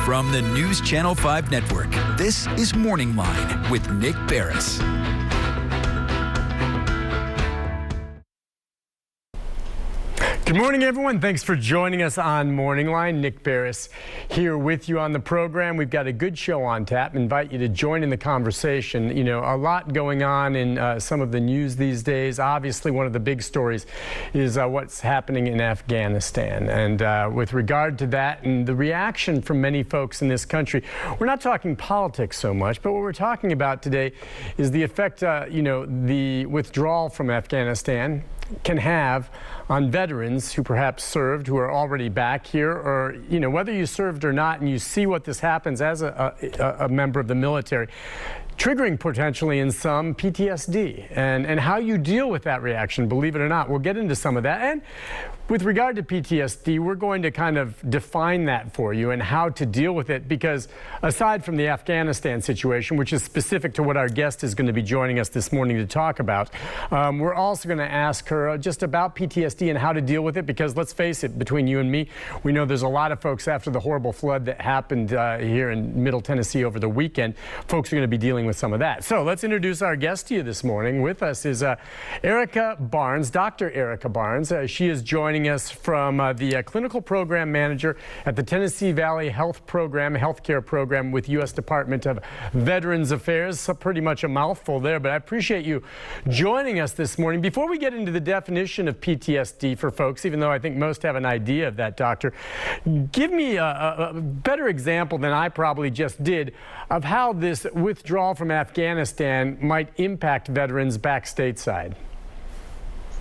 From the News Channel 5 Network, this is Morning Line with Nick Barris. Good morning, everyone. Thanks for joining us on Morning Line. Nick Barris here with you on the program. We've got a good show on tap. Invite you to join in the conversation. You know, a lot going on in some of the news these days. Obviously, one of the big stories is what's happening in Afghanistan. And with regard to that and the reaction from many folks in this country, we're not talking politics so much, but what we're talking about today is the effect, the withdrawal from Afghanistan can have on veterans who perhaps served, who are already back here, or, whether you served or not, and you see what this happens as a member of the military, triggering potentially in some PTSD, and how you deal with that reaction, believe it or not. We'll get into some of that. And with regard to PTSD, we're going to kind of define that for you and how to deal with it, because aside from the Afghanistan situation, which is specific to what our guest is going to be joining us this morning to talk about, we're also going to ask her just about PTSD and how to deal with it, because let's face it, between you and me, we know there's a lot of folks after the horrible flood that happened here in Middle Tennessee over the weekend. Folks are going to be dealing with some of that. So let's introduce our guest to you this morning. With us is Erica Barnes, Dr. Erica Barnes. She is joining us from the clinical program manager at the Tennessee Valley Healthcare Program with U.S. Department of Veterans Affairs. So pretty much a mouthful there, but I appreciate you joining us this morning. Before we get into the definition of PTSD for folks, even though I think most have an idea of that, Doctor, give me a better example than I probably just did of how this withdrawal from Afghanistan might impact veterans back stateside.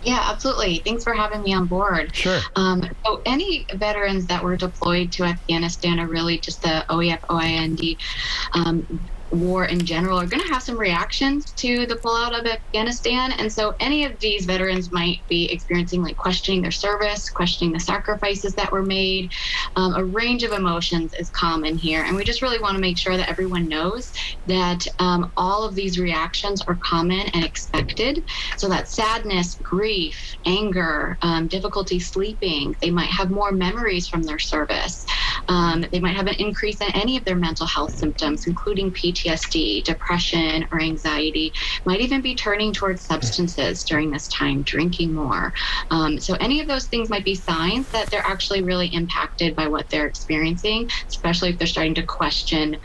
Yeah, absolutely. Thanks for having me on board. Sure. So any veterans that were deployed to Afghanistan, or really just the OEF, OIND war in general, are going to have some reactions to the pullout of Afghanistan. And so any of these veterans might be experiencing, like, questioning their service, questioning the sacrifices that were made. A range of emotions is common here. And we just really want to make sure that everyone knows that all of these reactions are common and expected. So that sadness, grief, anger, difficulty sleeping, they might have more memories from their service. They might have an increase in any of their mental health symptoms, including PTSD, depression, or anxiety. Might even be turning towards substances during this time, drinking more. So any of those things might be signs that they're actually really impacted by what they're experiencing, especially if they're starting to question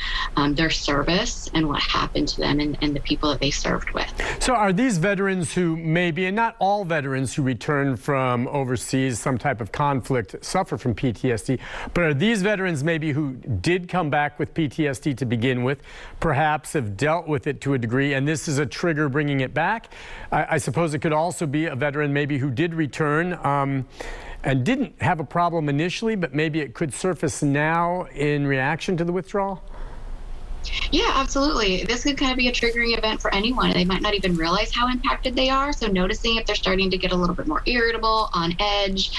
their service and what happened to them and the people that they served with. So are these veterans who maybe, and not all veterans who return from overseas, some type of conflict, suffer from PTSD, but are these veterans maybe who did come back with PTSD to begin with, perhaps have dealt with it to a degree, and this is a trigger bringing it back? I suppose it could also be a veteran maybe who did return and didn't have a problem initially, but maybe it could surface now in reaction to the withdrawal? Yeah, absolutely. This could kind of be a triggering event for anyone. They might not even realize how impacted they are. So noticing if they're starting to get a little bit more irritable, on edge,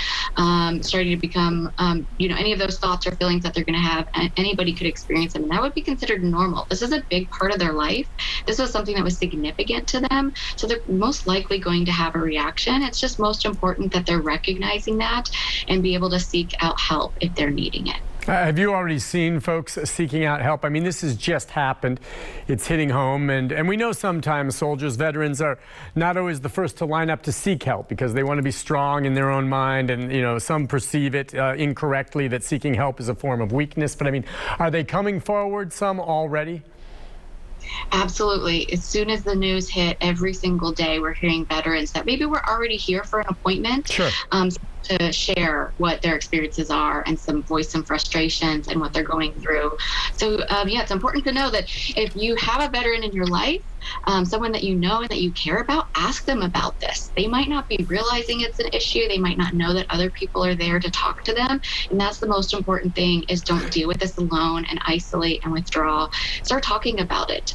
starting to become, any of those thoughts or feelings that they're going to have, anybody could experience them. And that would be considered normal. This is a big part of their life. This was something that was significant to them. So they're most likely going to have a reaction. It's just most important that they're recognizing that and be able to seek out help if they're needing it. Have you already seen folks seeking out help? I mean, this has just happened. It's hitting home. And we know sometimes soldiers, veterans are not always the first to line up to seek help because they want to be strong in their own mind. And, some perceive it incorrectly that seeking help is a form of weakness. But I mean, are they coming forward, some already? Absolutely. As soon as the news hit, every single day we're hearing veterans that maybe were already here for an appointment. Sure. To share what their experiences are and voice some frustrations and what they're going through. So it's important to know that if you have a veteran in your life, someone that you know and that you care about, ask them about this. They might not be realizing it's an issue. They might not know that other people are there to talk to them. And that's the most important thing, is don't deal with this alone and isolate and withdraw. Start talking about it.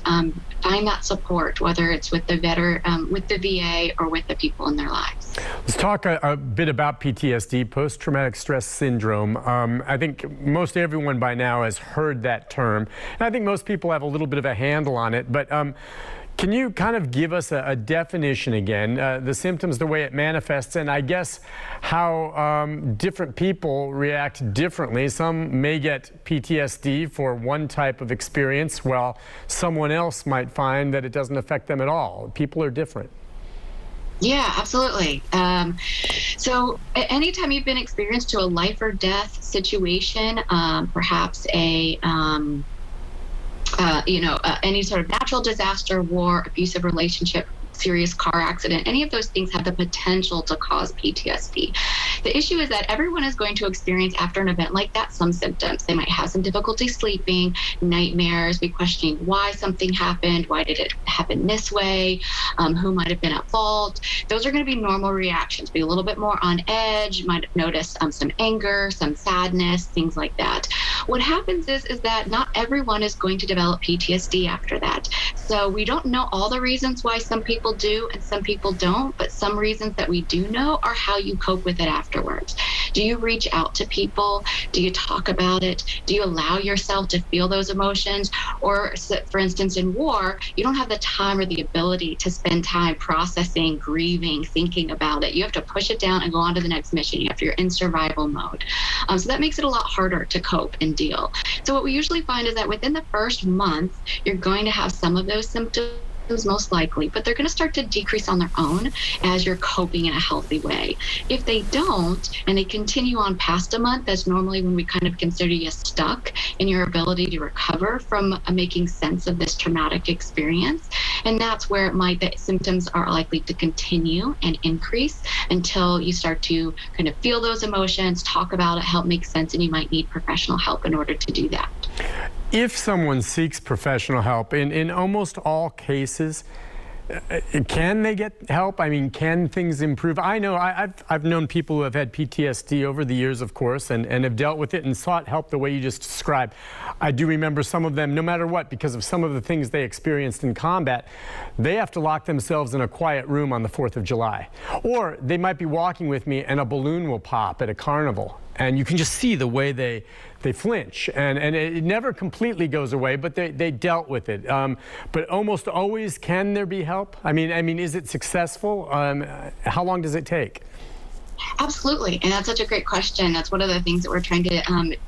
Find that support, whether it's with the veteran, with the VA, or with the people in their lives. Let's talk a bit about PTSD, post-traumatic stress syndrome. I think most everyone by now has heard that term. And I think most people have a little bit of a handle on it. But Can you kind of give us a definition again, the symptoms, the way it manifests, and I guess how different people react differently? Some may get PTSD for one type of experience, while someone else might find that it doesn't affect them at all. People are different. Yeah, absolutely. So anytime you've been experienced to a life or death situation, perhaps any sort of natural disaster, war, abusive relationship, serious car accident, any of those things have the potential to cause PTSD. The issue is that everyone is going to experience after an event like that some symptoms. They might have some difficulty sleeping, nightmares, be questioning why something happened, why did it happen this way, who might have been at fault. Those are going to be normal reactions, be a little bit more on edge, might notice some anger, some sadness, things like that. What happens is that not everyone is going to develop PTSD after that. So we don't know all the reasons why some people do and some people don't, but some reasons that we do know are how you cope with it afterwards. Do you reach out to people? Do you talk about it? Do you allow yourself to feel those emotions? Or, for instance, in war, you don't have the time or the ability to spend time processing, grieving, thinking about it. You have to push it down and go on to the next mission if you're in survival mode. So that makes it a lot harder to cope and deal. So what we usually find is that within the first month, you're going to have some of those symptoms, most likely, but they're going to start to decrease on their own as you're coping in a healthy way. If they don't, and they continue on past a month, that's normally when we kind of consider you stuck in your ability to recover from making sense of this traumatic experience. And that's where the symptoms are likely to continue and increase until you start to kind of feel those emotions, talk about it, help make sense, and you might need professional help in order to do that. If someone seeks professional help, in almost all cases, can they get help? I mean, can things improve? I know I've known people who have had PTSD over the years, of course, and have dealt with it and sought help the way you just described. I do remember some of them, no matter what, because of some of the things they experienced in combat, they have to lock themselves in a quiet room on the 4th of July. Or they might be walking with me and a balloon will pop at a carnival. And you can just see the way they flinch. And it never completely goes away, but they dealt with it. But almost always, can there be help? I mean, is it successful? How long does it take? Absolutely. And that's such a great question. That's one of the things that we're trying to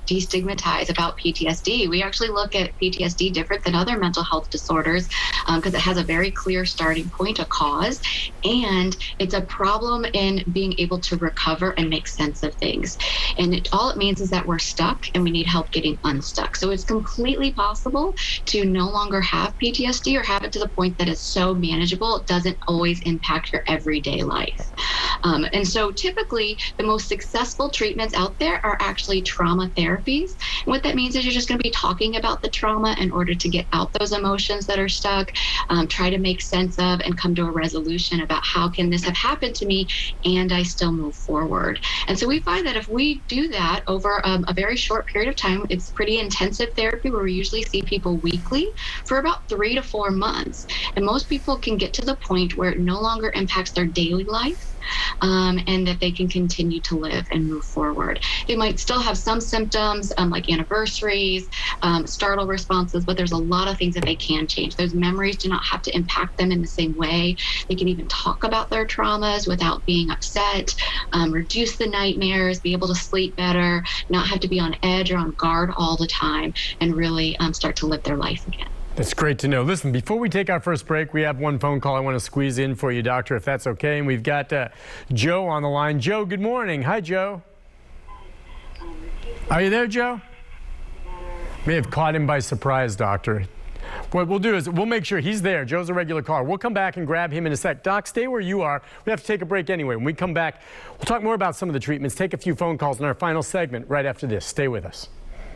destigmatize about PTSD. We actually look at PTSD different than other mental health disorders because it has a very clear starting point, a cause, and it's a problem in being able to recover and make sense of things. And all it means is that we're stuck and we need help getting unstuck. So it's completely possible to no longer have PTSD or have it to the point that it's so manageable it doesn't always impact your everyday life. And so typically the most successful treatments out there are actually trauma therapies. And what that means is you're just going to be talking about the trauma in order to get out those emotions that are stuck, try to make sense of and come to a resolution about how can this have happened to me and I still move forward. And so we find that if we do that over a very short period of time, it's pretty intensive therapy where we usually see people weekly for about 3 to 4 months. And most people can get to the point where it no longer impacts their daily life. And that they can continue to live and move forward. They might still have some symptoms like anniversaries, startle responses, but there's a lot of things that they can change. Those memories do not have to impact them in the same way. They can even talk about their traumas without being upset, reduce the nightmares, be able to sleep better, not have to be on edge or on guard all the time, and really start to live their life again. That's great to know. Listen, before we take our first break, we have one phone call I want to squeeze in for you, Doctor, if that's okay. And we've got Joe on the line. Joe, good morning. Hi, Joe. Are you there, Joe? May have caught him by surprise, Doctor. What we'll do is we'll make sure he's there. Joe's a regular caller. We'll come back and grab him in a sec. Doc, stay where you are. We have to take a break anyway. When we come back, we'll talk more about some of the treatments, take a few phone calls in our final segment right after this. Stay with us.